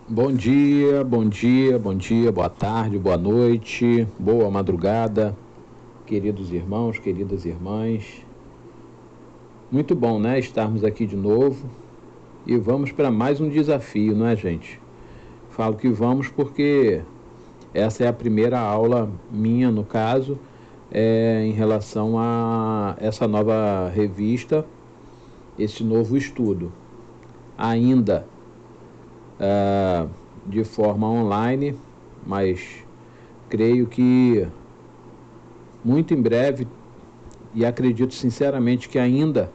Bom dia, bom dia, bom dia, boa tarde, boa noite, boa madrugada, queridos irmãos, queridas irmãs. Muito bom, né, estarmos aqui de novo e vamos para mais um desafio, não é, gente? Falo que vamos porque essa é a primeira aula minha, no caso, em relação a essa nova revista, esse novo estudo. Ainda de forma online, mas creio que muito em breve, e acredito sinceramente que ainda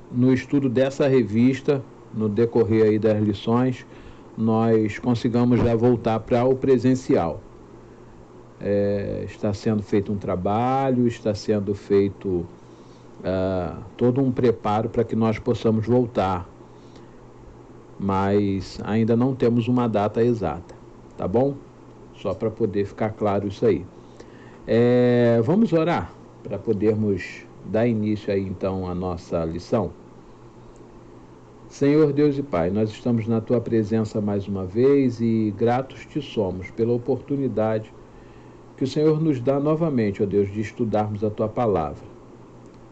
no estudo dessa revista, no decorrer aí das lições, nós consigamos já voltar para o presencial. Está sendo feito um trabalho, está sendo feito todo um preparo para que nós possamos voltar, mas ainda não temos uma data exata, tá bom? Só para poder ficar claro isso aí. Vamos orar para podermos dar início aí então à nossa lição. Senhor Deus e Pai, nós estamos na Tua presença mais uma vez e gratos te somos pela oportunidade que o Senhor nos dá novamente, ó Deus, de estudarmos a Tua palavra.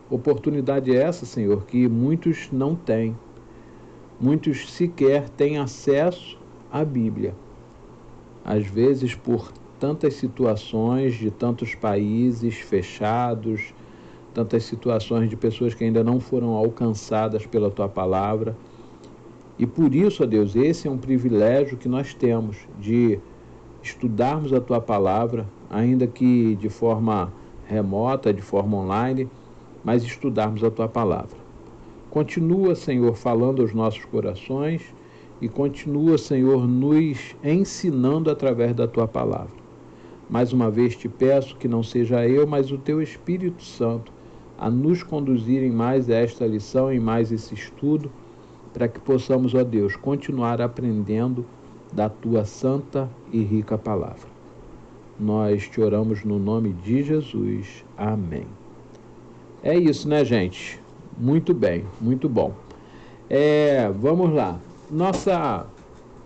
Oportunidade essa, Senhor, que muitos não têm. Muitos sequer têm acesso à Bíblia. Às vezes por tantas situações de tantos países fechados, tantas situações de pessoas que ainda não foram alcançadas pela Tua palavra. E por isso, ó Deus, esse é um privilégio que nós temos de estudarmos a Tua palavra, ainda que de forma remota, de forma online, mas estudarmos a Tua palavra. Continua, Senhor, falando aos nossos corações e continua, Senhor, nos ensinando através da Tua palavra. Mais uma vez te peço que não seja eu, mas o Teu Espírito Santo a nos conduzir em mais esta lição, em mais esse estudo, para que possamos, ó Deus, continuar aprendendo da Tua santa e rica palavra. Nós te oramos no nome de Jesus. Amém. É isso, né, gente? Muito bem, muito bom. Vamos lá. Nossa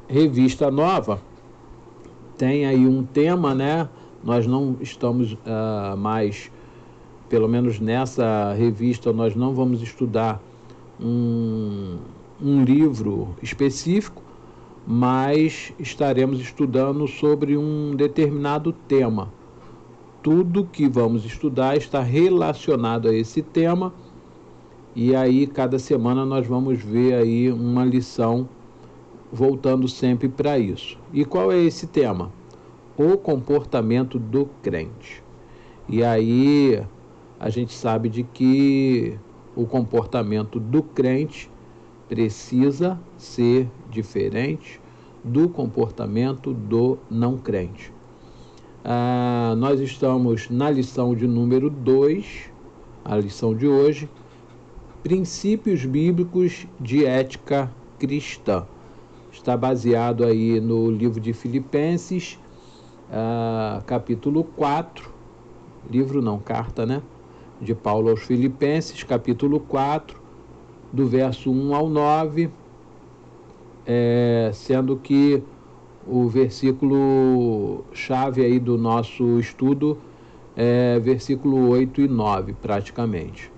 revista nova tem aí um tema, né? Nós não estamos mais, pelo menos nessa revista, nós não vamos estudar um livro específico, mas estaremos estudando sobre um determinado tema. Tudo que vamos estudar está relacionado a esse tema, e aí cada semana nós vamos ver aí uma lição voltando sempre para isso. E qual é esse tema? O comportamento do crente. E aí a gente sabe de que o comportamento do crente precisa ser diferente do comportamento do não crente. Nós estamos na lição de número 2, a lição de hoje, princípios bíblicos de ética cristã. Está baseado aí no livro de Filipenses, capítulo 4, livro não, carta, né? De Paulo aos Filipenses, capítulo 4, do verso 1 ao 9, sendo que o versículo chave aí do nosso estudo é versículo 8 e 9, praticamente.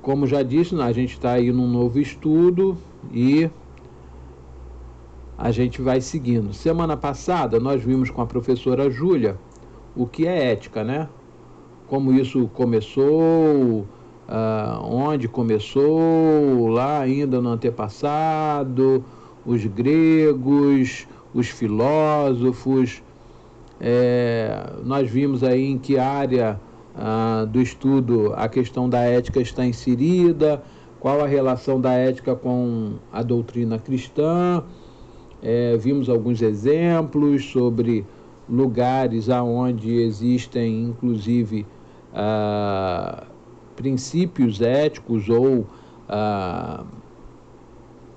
Como já disse, a gente está aí num novo estudo e a gente vai seguindo. Semana passada nós vimos com a professora Júlia o que é ética, né? Como isso começou, onde começou, lá ainda no antepassado, os gregos, os filósofos. Nós vimos aí em que área do estudo a questão da ética está inserida, qual a relação da ética com a doutrina cristã. Vimos alguns exemplos sobre lugares onde existem, inclusive, princípios éticos ou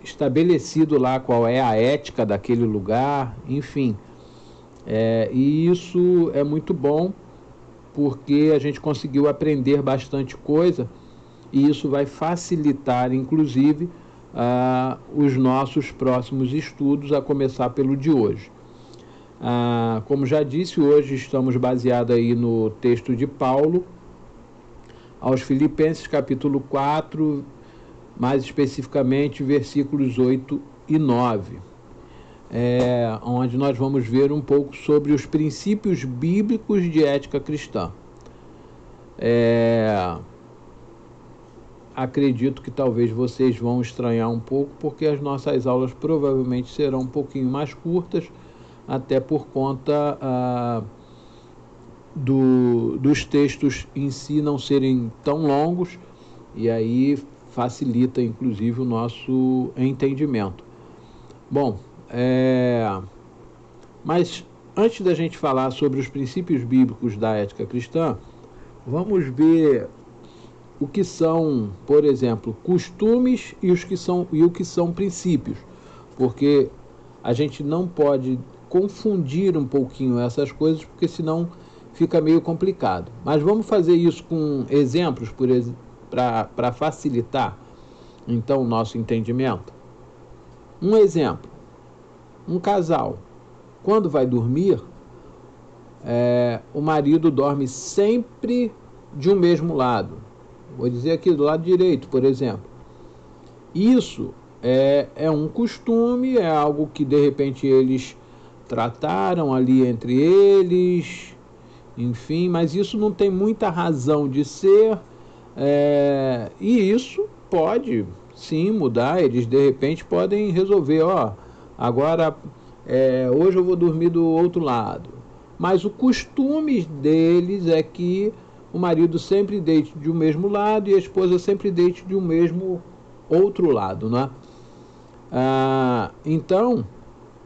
estabelecido lá qual é a ética daquele lugar, enfim. E isso é muito bom porque a gente conseguiu aprender bastante coisa e isso vai facilitar, inclusive, os nossos próximos estudos, a começar pelo de hoje. Como já disse, hoje estamos baseados aí no texto de Paulo aos Filipenses, capítulo 4, mais especificamente versículos 8 e 9, onde nós vamos ver um pouco sobre os princípios bíblicos de ética cristã. Acredito que talvez vocês vão estranhar um pouco, porque as nossas aulas provavelmente serão um pouquinho mais curtas, até por conta dos textos em si não serem tão longos, e aí facilita inclusive o nosso entendimento. Bom, mas antes da gente falar sobre os princípios bíblicos da ética cristã, vamos ver o que são, por exemplo, costumes e o que são princípios, porque a gente não pode confundir um pouquinho essas coisas, porque senão fica meio complicado. Mas vamos fazer isso com exemplos para facilitar então o nosso entendimento. Um exemplo: um casal, quando vai dormir, o marido dorme sempre de um mesmo lado. Vou dizer aqui do lado direito, por exemplo. Isso é um costume, é algo que de repente eles trataram ali entre eles, enfim, mas isso não tem muita razão de ser, e isso pode sim mudar. Eles de repente podem resolver, agora hoje eu vou dormir do outro lado, mas o costume deles é que o marido sempre deite de um mesmo lado e a esposa sempre deite de um mesmo outro lado, né? Então,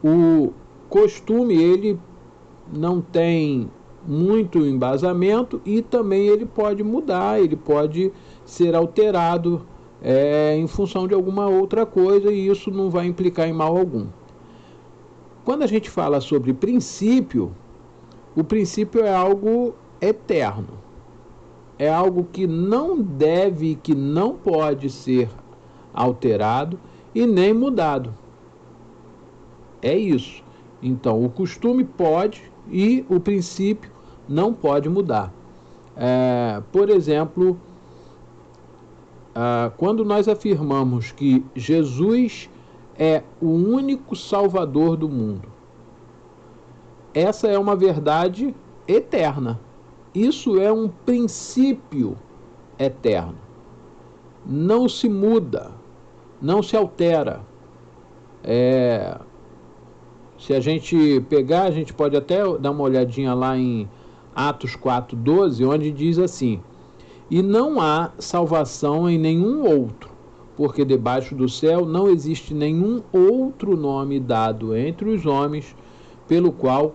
o costume, ele não tem muito embasamento, e também ele pode mudar, ele pode ser alterado em função de alguma outra coisa, e isso não vai implicar em mal algum. Quando a gente fala sobre princípio, o princípio é algo eterno, é algo que não deve, que não pode ser alterado e nem mudado. É isso. Então, o costume pode e o princípio não pode mudar. Por exemplo, quando nós afirmamos que Jesus é o único Salvador do mundo, essa é uma verdade eterna. Isso é um princípio eterno. Não se muda, não se altera. Se a gente pegar, a gente pode até dar uma olhadinha lá em Atos 4:12, onde diz assim: e não há salvação em nenhum outro, porque debaixo do céu não existe nenhum outro nome dado entre os homens, pelo qual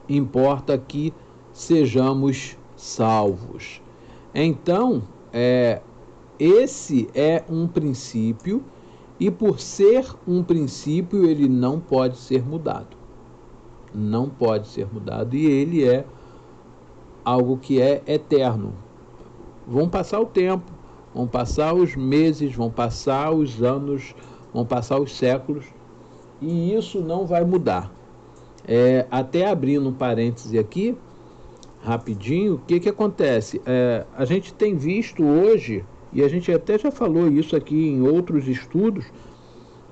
importa que sejamos salvos. Então, esse é um princípio, e por ser um princípio, ele não pode ser mudado. Não pode ser mudado, e ele é algo que é eterno. Vão passar o tempo, vão passar os meses, vão passar os anos, vão passar os séculos, e isso não vai mudar. Até abrindo um parêntese aqui, rapidinho, o que acontece? A gente tem visto hoje, e a gente até já falou isso aqui em outros estudos,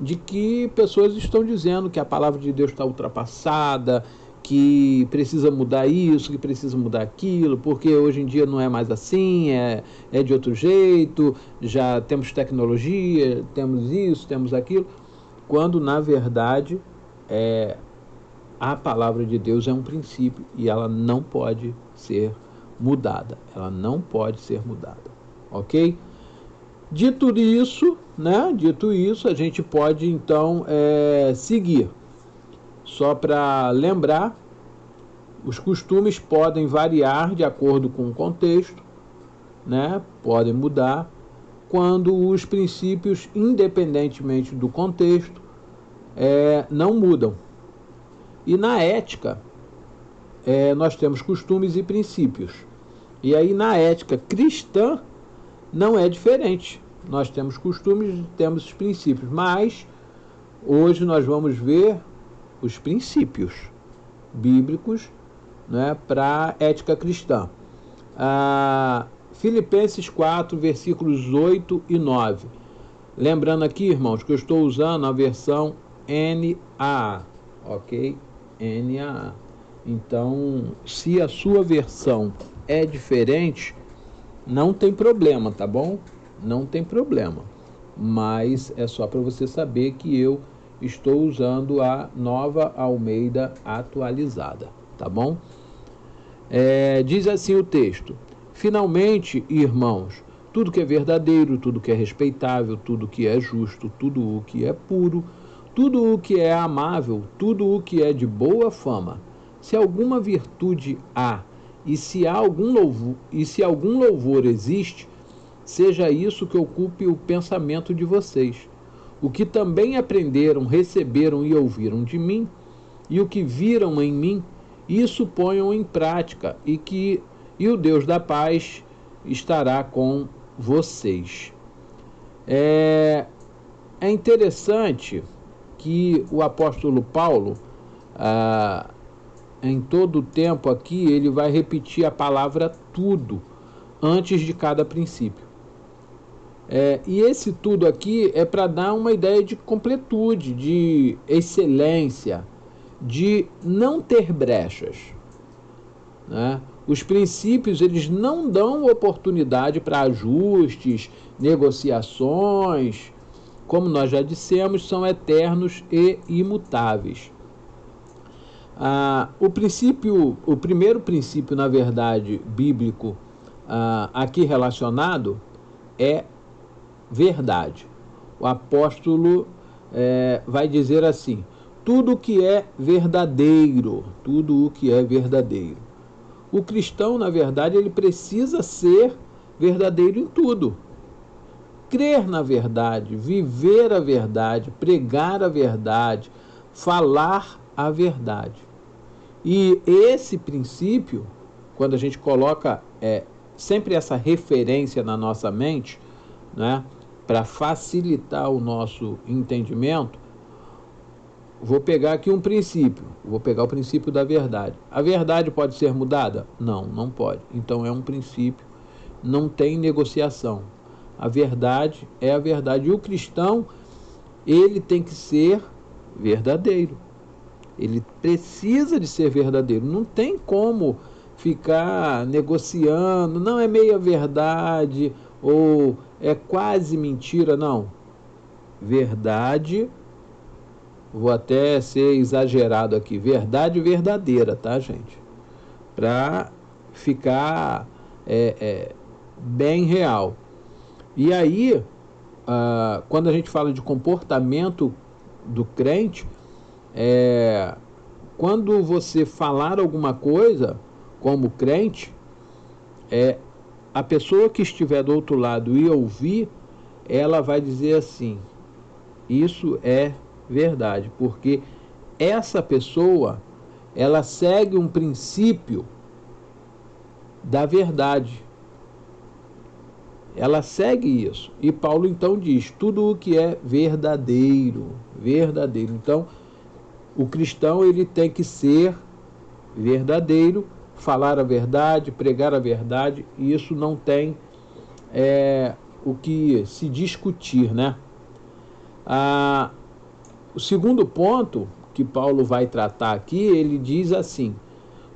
de que pessoas estão dizendo que a palavra de Deus está ultrapassada, que precisa mudar isso, que precisa mudar aquilo, porque hoje em dia não é mais assim, é de outro jeito, já temos tecnologia, temos isso, temos aquilo, quando na verdade a palavra de Deus é um princípio e ela não pode ser mudada. Ela não pode ser mudada. Ok? Dito isso, a gente pode então seguir. Só para lembrar, os costumes podem variar de acordo com o contexto, podem mudar, quando os princípios, independentemente do contexto, não mudam. E na ética, nós temos costumes e princípios. E aí na ética cristã não é diferente. nós temos costumes, temos os princípios, mas hoje nós vamos ver os princípios bíblicos, né, para a ética cristã. Filipenses 4, versículos 8 e 9. Lembrando aqui, irmãos, que eu estou usando a versão NAA, ok? NAA. Então, se a sua versão é diferente, não tem problema, tá bom? Não tem problema. Mas é só para você saber que eu estou usando a Nova Almeida atualizada, tá bom? Diz assim o texto: finalmente, irmãos, tudo que é verdadeiro, tudo que é respeitável, tudo que é justo, tudo o que é puro, tudo o que é amável, tudo o que é de boa fama, se alguma virtude há e se algum louvor existe, seja isso que ocupe o pensamento de vocês. O que também aprenderam, receberam e ouviram de mim, e o que viram em mim, isso ponham em prática, e o Deus da paz estará com vocês. É interessante que o apóstolo Paulo, em todo o tempo aqui, ele vai repetir a palavra tudo antes de cada princípio. E esse tudo aqui é para dar uma ideia de completude, de excelência, de não ter brechas, né? Os princípios, eles não dão oportunidade para ajustes, negociações. Como nós já dissemos, são eternos e imutáveis. O primeiro princípio, na verdade, bíblico aqui relacionado é verdade. O apóstolo vai dizer assim: tudo que é verdadeiro, tudo o que é verdadeiro. O cristão, na verdade, ele precisa ser verdadeiro em tudo. Crer na verdade, viver a verdade, pregar a verdade, falar a verdade. E esse princípio, quando a gente coloca sempre essa referência na nossa mente, né, para facilitar o nosso entendimento, vou pegar aqui um princípio, vou pegar o princípio da verdade. A verdade pode ser mudada? Não, não pode. Então é um princípio, não tem negociação. A verdade é a verdade. E o cristão, ele tem que ser verdadeiro. Ele precisa de ser verdadeiro. Não tem como ficar negociando, não é meia verdade ou é quase mentira, não. Verdade, vou até ser exagerado aqui, verdade verdadeira, tá, gente? Para ficar bem real. E aí, quando a gente fala de comportamento do crente, quando você falar alguma coisa como crente, a pessoa que estiver do outro lado e ouvir, ela vai dizer assim: isso é verdade, porque essa pessoa, ela segue um princípio da verdade. Ela segue isso. E Paulo então diz: tudo o que é verdadeiro, verdadeiro. Então, o cristão, ele tem que ser verdadeiro, falar a verdade, pregar a verdade, e isso não tem o que se discutir, né? O segundo ponto que Paulo vai tratar aqui, ele diz assim: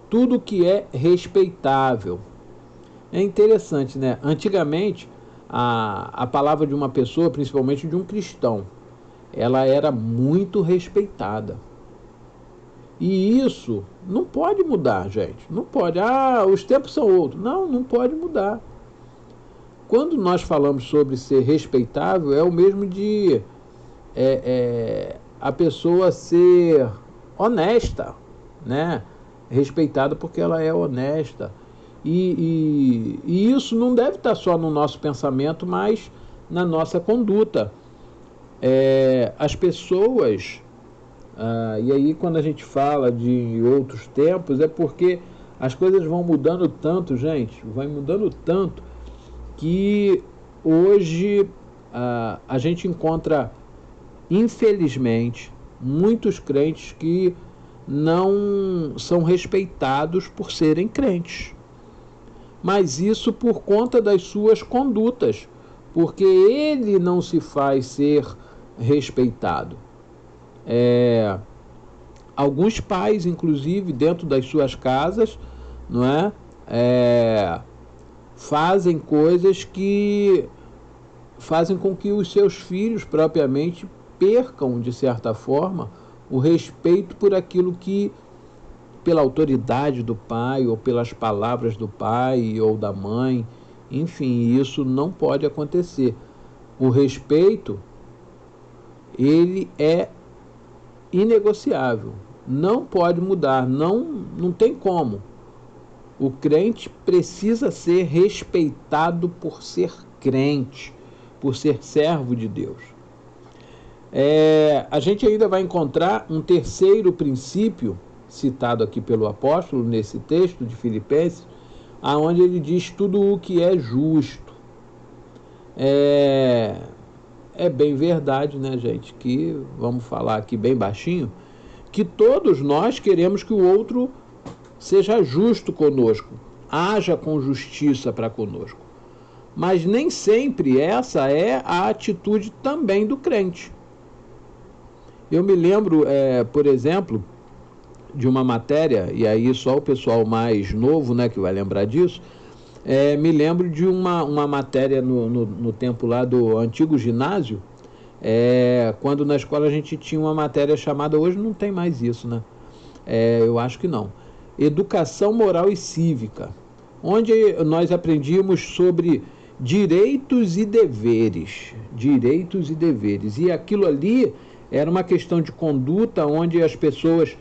tudo que é respeitável. É interessante, né? Antigamente, a palavra de uma pessoa, principalmente de um cristão, ela era muito respeitada. E isso não pode mudar, gente. Não pode. Os tempos são outros. Não, não pode mudar. Quando nós falamos sobre ser respeitável, é o mesmo de a pessoa ser honesta, né? Respeitada porque ela é honesta. E isso não deve estar só no nosso pensamento, mas na nossa conduta. As pessoas, e aí quando a gente fala de outros tempos, é porque as coisas vão mudando tanto, gente, vai mudando tanto, que hoje a gente encontra, infelizmente, muitos crentes que não são respeitados por serem crentes. Mas isso por conta das suas condutas, porque ele não se faz ser respeitado. Alguns pais, inclusive, dentro das suas casas, não é? Fazem coisas que fazem com que os seus filhos propriamente percam, de certa forma, o respeito por aquilo que, pela autoridade do pai, ou pelas palavras do pai ou da mãe, enfim, isso não pode acontecer. O respeito, ele é inegociável, não pode mudar, não tem como. O crente precisa ser respeitado por ser crente, por ser servo de Deus. A gente ainda vai encontrar um terceiro princípio, citado aqui pelo apóstolo nesse texto de Filipenses, aonde ele diz tudo o que é justo. É bem verdade, né, gente, que, vamos falar aqui bem baixinho, que todos nós queremos que o outro seja justo conosco, haja com justiça para conosco. Mas nem sempre essa é a atitude também do crente. Eu me lembro, por exemplo, de uma matéria, e aí só o pessoal mais novo, né, que vai lembrar disso, me lembro de uma matéria no tempo lá do antigo ginásio, quando na escola a gente tinha uma matéria chamada, hoje não tem mais isso, né? Eu acho que não. Educação Moral e Cívica, onde nós aprendíamos sobre direitos e deveres. Direitos e deveres. E aquilo ali era uma questão de conduta onde as pessoas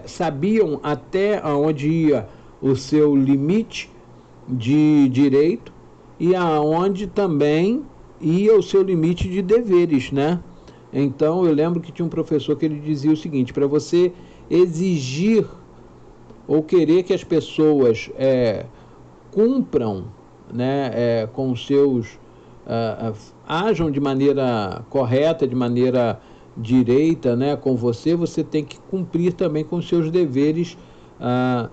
sabiam até onde ia o seu limite de direito e aonde também ia o seu limite de deveres, né? Então eu lembro que tinha um professor que ele dizia o seguinte: para você exigir ou querer que as pessoas cumpram, né, com os seus ajam de maneira correta, de maneira direita, né, com você, você tem que cumprir também com os seus deveres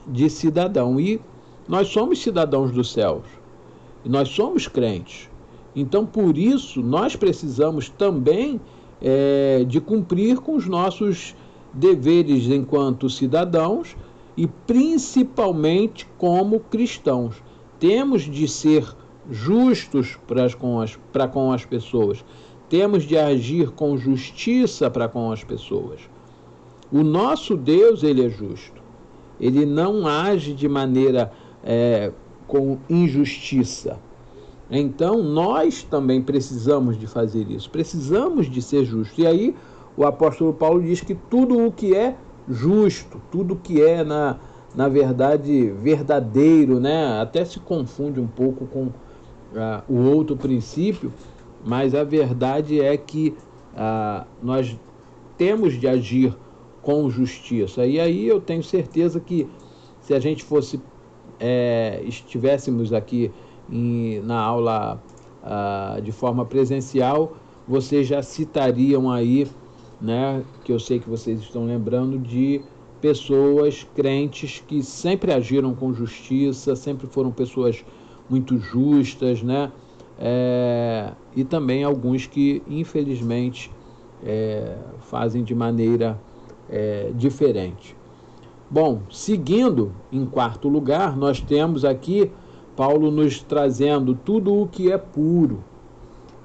de cidadão. E nós somos cidadãos dos céus, e nós somos crentes. Então, por isso, nós precisamos também de cumprir com os nossos deveres enquanto cidadãos e principalmente como cristãos. Temos de ser justos para com as pessoas. Temos de agir com justiça para com as pessoas. O nosso Deus, ele é justo. Ele não age de maneira com injustiça. Então, nós também precisamos de fazer isso. Precisamos de ser justos. E aí, o apóstolo Paulo diz que tudo o que é justo, tudo que é, na verdade, verdadeiro, né? Até se confunde um pouco com o outro princípio, mas a verdade é que nós temos de agir com justiça. E aí eu tenho certeza que se a gente fosse, estivéssemos aqui na aula de forma presencial, vocês já citariam aí, né, que eu sei que vocês estão lembrando de pessoas crentes que sempre agiram com justiça, sempre foram pessoas muito justas, né? E também alguns que, infelizmente, fazem de maneira diferente. Bom, seguindo, em quarto lugar, nós temos aqui Paulo nos trazendo tudo o que é puro.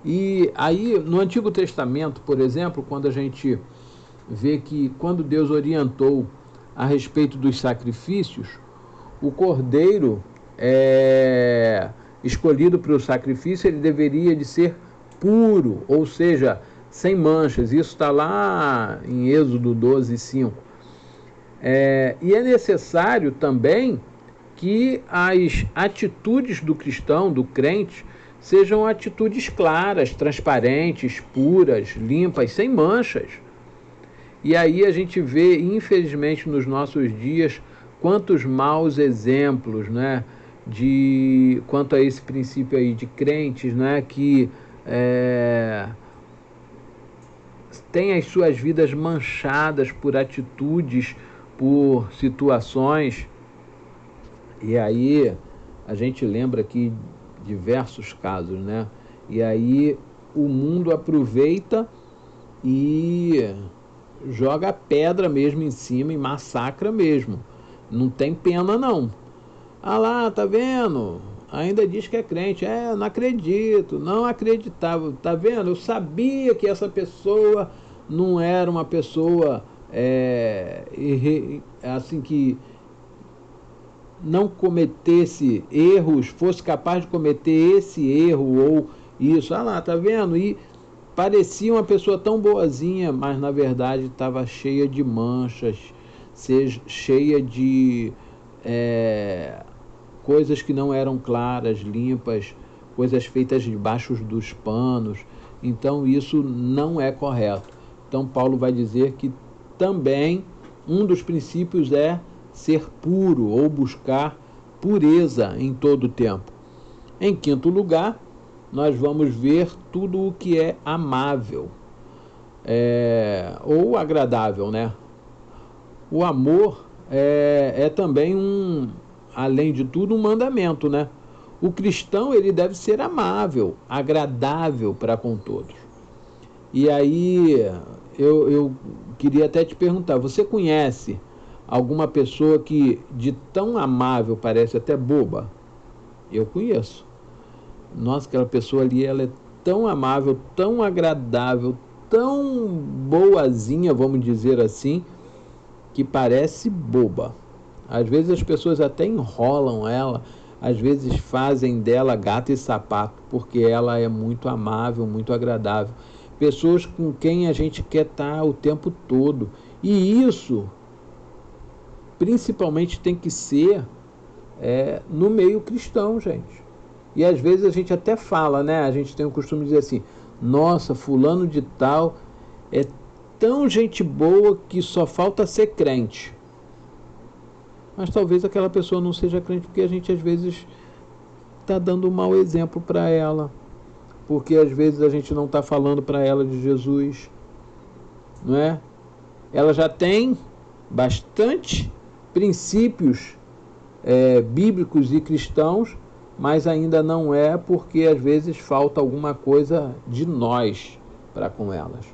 E aí, no Antigo Testamento, por exemplo, quando a gente vê que quando Deus orientou a respeito dos sacrifícios, o cordeiro escolhido para o sacrifício, ele deveria de ser puro, ou seja, sem manchas. Isso está lá em Êxodo 12:5. E é necessário também que as atitudes do cristão, do crente, sejam atitudes claras, transparentes, puras, limpas, sem manchas. E aí a gente vê, infelizmente, nos nossos dias, quantos maus exemplos, né, quanto a esse princípio aí de crentes, né, que Tem as suas vidas manchadas por atitudes, por situações. E aí a gente lembra aqui diversos casos, né? E aí o mundo aproveita e joga pedra mesmo em cima e massacra mesmo. Não tem pena não. Ah lá, tá vendo? Ainda diz que é crente. Não acredito, não acreditava. Tá vendo? Eu sabia que essa pessoa não era uma pessoa assim que não cometesse erros, fosse capaz de cometer esse erro ou isso. Ah lá, tá vendo? E parecia uma pessoa tão boazinha, mas na verdade estava cheia de manchas, cheia de coisas que não eram claras, limpas, coisas feitas debaixo dos panos. Então isso não é correto. Então Paulo vai dizer que também um dos princípios é ser puro ou buscar pureza em todo o tempo. Em quinto lugar, nós vamos ver tudo o que é amável ou agradável, né? O amor é também além de tudo, um mandamento, né? O cristão, ele deve ser amável, agradável para com todos. E aí, eu queria até te perguntar, você conhece alguma pessoa que de tão amável parece até boba? Eu conheço. Nossa, aquela pessoa ali, ela é tão amável, tão agradável, tão boazinha, vamos dizer assim, que parece boba. Às vezes as pessoas até enrolam ela, às vezes fazem dela gato e sapato, porque ela é muito amável, muito agradável. Pessoas com quem a gente quer estar o tempo todo. E isso, principalmente, tem que ser no meio cristão, gente. E às vezes a gente até fala, né? A gente tem o costume de dizer assim, nossa, fulano de tal é tão gente boa que só falta ser crente. Mas talvez aquela pessoa não seja crente porque a gente às vezes está dando um mau exemplo para ela, porque às vezes a gente não está falando para ela de Jesus, não é? Ela já tem bastante princípios bíblicos e cristãos, mas ainda não é, porque às vezes falta alguma coisa de nós para com elas.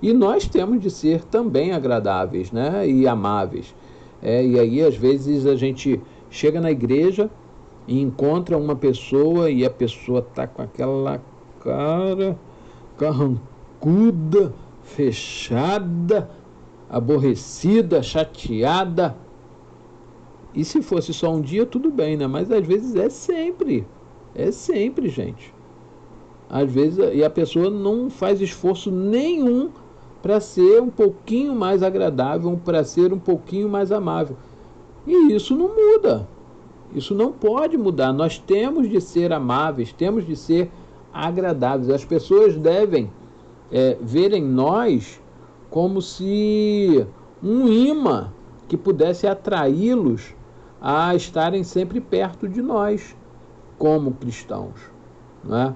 E nós temos de ser também agradáveis, né? E amáveis. E aí às vezes a gente chega na igreja e encontra uma pessoa e a pessoa está com aquela cara carrancuda, fechada, aborrecida, chateada. E se fosse só um dia, tudo bem, né? Mas às vezes é sempre, gente. Às vezes, e a pessoa não faz esforço nenhum para ser um pouquinho mais agradável, para ser um pouquinho mais amável. E isso não muda. Isso não pode mudar. Nós temos de ser amáveis, temos de ser agradáveis. As pessoas devem ver em nós como se um imã que pudesse atraí-los a estarem sempre perto de nós, como cristãos, né?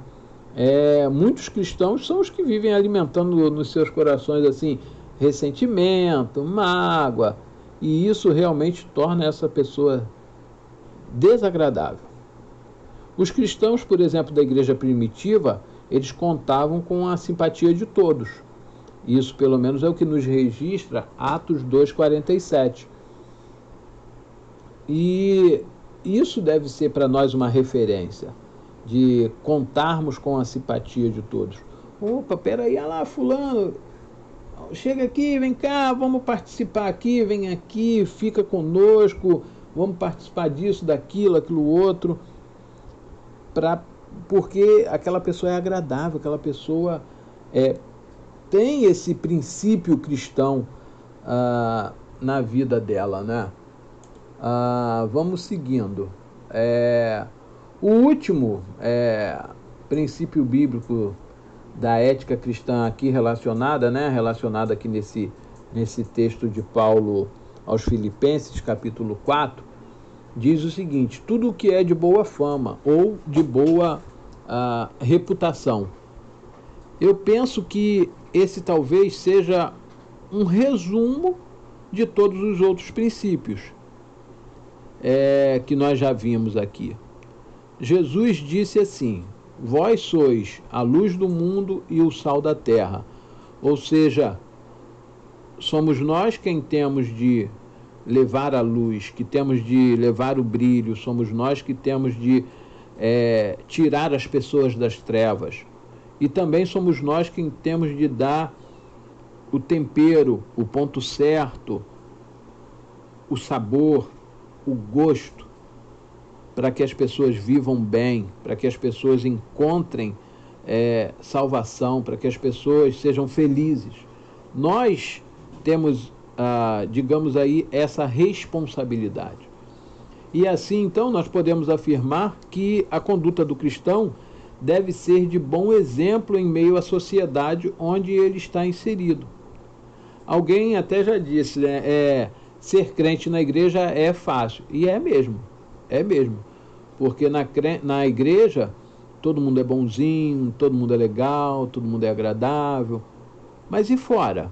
Muitos cristãos são os que vivem alimentando nos seus corações assim ressentimento, mágoa, e isso realmente torna essa pessoa desagradável. Os cristãos, por exemplo, da igreja primitiva, eles contavam com a simpatia de todos. Isso, pelo menos, é o que nos registra Atos 2,47. E isso deve ser para nós uma referência, de contarmos com a simpatia de todos. Opa, peraí, olha lá, fulano, chega aqui, vem cá, vamos participar aqui, vem aqui, fica conosco, vamos participar disso, daquilo, aquilo outro, porque aquela pessoa é agradável, aquela pessoa tem esse princípio cristão na vida dela, né? Vamos seguindo. O último princípio bíblico da ética cristã aqui relacionada aqui nesse texto de Paulo aos Filipenses, capítulo 4, diz o seguinte: tudo o que é de boa fama ou de boa reputação. Eu penso que esse talvez seja um resumo de todos os outros princípios que nós já vimos aqui. Jesus disse assim: vós sois a luz do mundo e o sal da terra. Ou seja, somos nós quem temos de levar a luz, que temos de levar o brilho, somos nós que temos de tirar as pessoas das trevas. E também somos nós quem temos de dar o tempero, o ponto certo, o sabor, o gosto, para que as pessoas vivam bem, para que as pessoas encontrem salvação, para que as pessoas sejam felizes. Nós temos, digamos aí, essa responsabilidade. E assim, então, nós podemos afirmar que a conduta do cristão deve ser de bom exemplo em meio à sociedade onde ele está inserido. Alguém até já disse, né, ser crente na igreja é fácil. E é mesmo, porque na igreja todo mundo é bonzinho, todo mundo é legal, todo mundo é agradável. Mas e fora?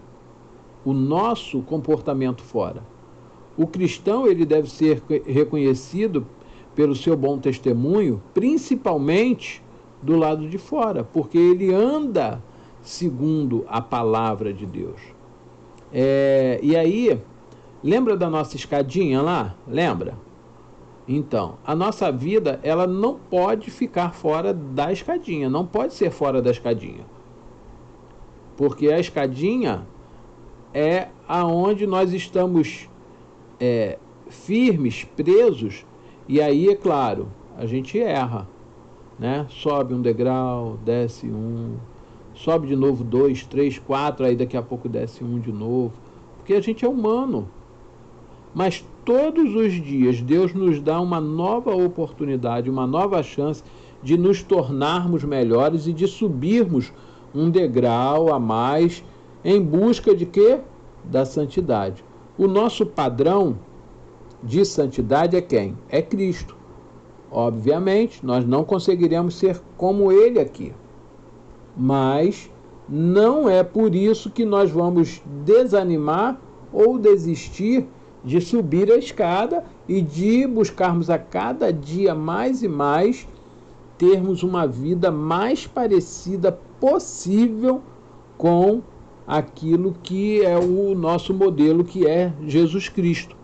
O nosso comportamento fora? O cristão, ele deve ser reconhecido pelo seu bom testemunho, principalmente do lado de fora, porque ele anda segundo a palavra de Deus. E aí, lembra da nossa escadinha lá? Lembra? Então, a nossa vida, ela não pode ficar fora da escadinha, não pode ser fora da escadinha. Porque a escadinha é aonde nós estamos firmes, presos, e aí, é claro, a gente erra, né? Sobe um degrau, desce um, sobe de novo 2, 3, 4, aí daqui a pouco desce um de novo, porque a gente é humano. Mas todos os dias Deus nos dá uma nova oportunidade, uma nova chance de nos tornarmos melhores e de subirmos um degrau a mais em busca de quê? Da santidade. O nosso padrão de santidade é quem? É Cristo. Obviamente, nós não conseguiremos ser como Ele aqui. Mas não é por isso que nós vamos desanimar ou desistir de subir a escada e de buscarmos a cada dia mais e mais termos uma vida mais parecida possível com aquilo que é o nosso modelo, que é Jesus Cristo.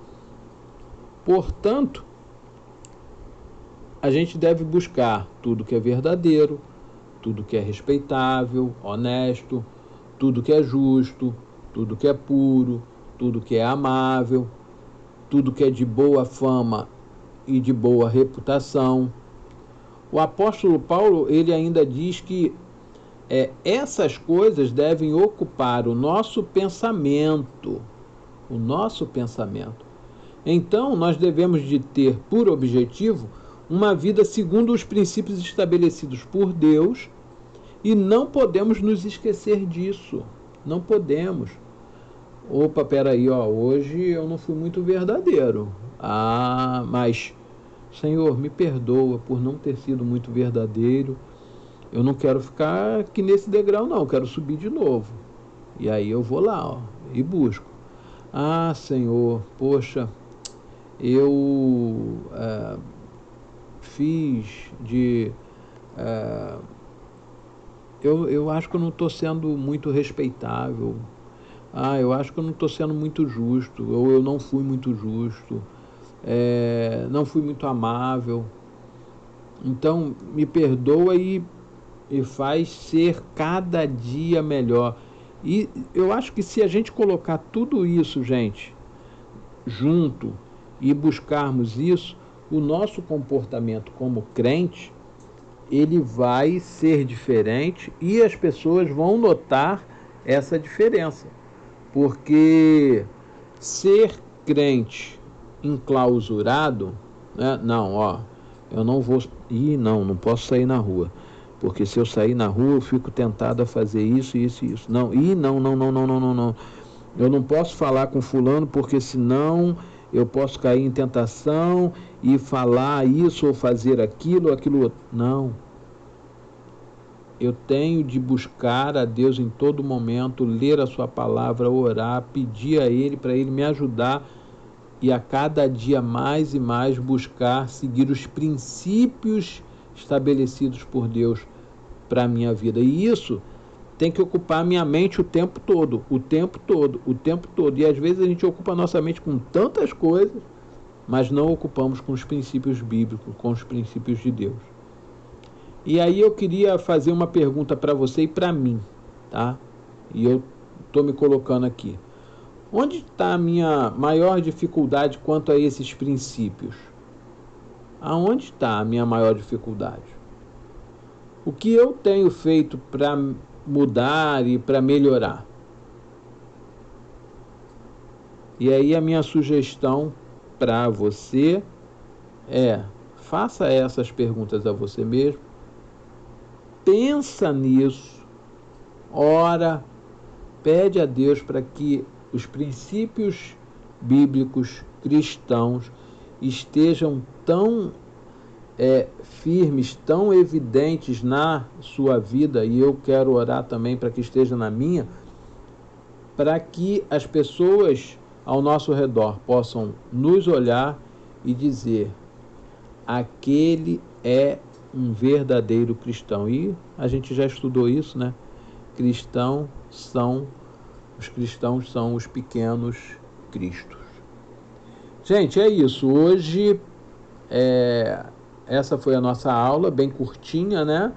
Portanto, a gente deve buscar tudo que é verdadeiro, tudo que é respeitável, honesto, tudo que é justo, tudo que é puro, tudo que é amável, tudo que é de boa fama e de boa reputação. O apóstolo Paulo, ele ainda diz que essas coisas devem ocupar o nosso pensamento. O nosso pensamento. Então, nós devemos de ter por objetivo uma vida segundo os princípios estabelecidos por Deus e não podemos nos esquecer disso. Não podemos. Opa, peraí, hoje eu não fui muito verdadeiro. Mas, Senhor, me perdoa por não ter sido muito verdadeiro. Eu não quero ficar aqui nesse degrau, não. Eu quero subir de novo. E aí eu vou lá, e busco. Senhor, poxa, eu fiz de... eu acho que eu não estou sendo muito respeitável. Eu acho que eu não estou sendo muito justo, ou eu não fui muito justo, não fui muito amável. Então, me perdoa e faz ser cada dia melhor. E eu acho que se a gente colocar tudo isso, gente, junto e buscarmos isso, o nosso comportamento como crente, ele vai ser diferente e as pessoas vão notar essa diferença. Porque ser crente enclausurado, né? Eu não vou... não posso sair na rua. Porque se eu sair na rua, eu fico tentado a fazer isso, isso e isso. Não. Eu não posso falar com fulano, porque senão eu posso cair em tentação e falar isso ou fazer aquilo ou aquilo outro. Não. eu tenho de buscar a Deus em todo momento, ler a sua palavra, orar, pedir a Ele para Ele me ajudar e a cada dia mais e mais buscar seguir os princípios estabelecidos por Deus para a minha vida. E isso tem que ocupar a minha mente o tempo todo, o tempo todo, o tempo todo. E às vezes a gente ocupa a nossa mente com tantas coisas, mas não ocupamos com os princípios bíblicos, com os princípios de Deus. E aí eu queria fazer uma pergunta para você e para mim, tá? E eu estou me colocando aqui. Onde está a minha maior dificuldade quanto a esses princípios? Aonde está a minha maior dificuldade? O que eu tenho feito para mudar e para melhorar? E aí a minha sugestão para você é: faça essas perguntas a você mesmo, pensa nisso, ora, pede a Deus para que os princípios bíblicos cristãos estejam tão firmes, tão evidentes na sua vida, e eu quero orar também para que esteja na minha, para que as pessoas ao nosso redor possam nos olhar e dizer: aquele é um verdadeiro cristão. E a gente já estudou isso, né? Os cristãos são os pequenos cristos. Gente, é isso. Hoje, essa foi a nossa aula, bem curtinha, né?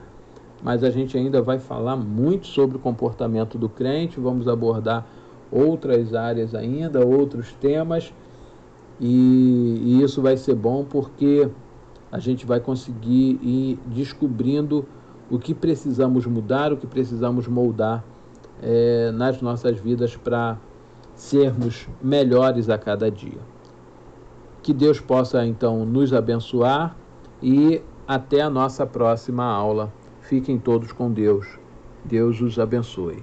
Mas a gente ainda vai falar muito sobre o comportamento do crente, vamos abordar outras áreas ainda, outros temas, e isso vai ser bom porque a gente vai conseguir ir descobrindo o que precisamos mudar, o que precisamos moldar nas nossas vidas para sermos melhores a cada dia. Que Deus possa, então, nos abençoar e até a nossa próxima aula. Fiquem todos com Deus. Deus os abençoe.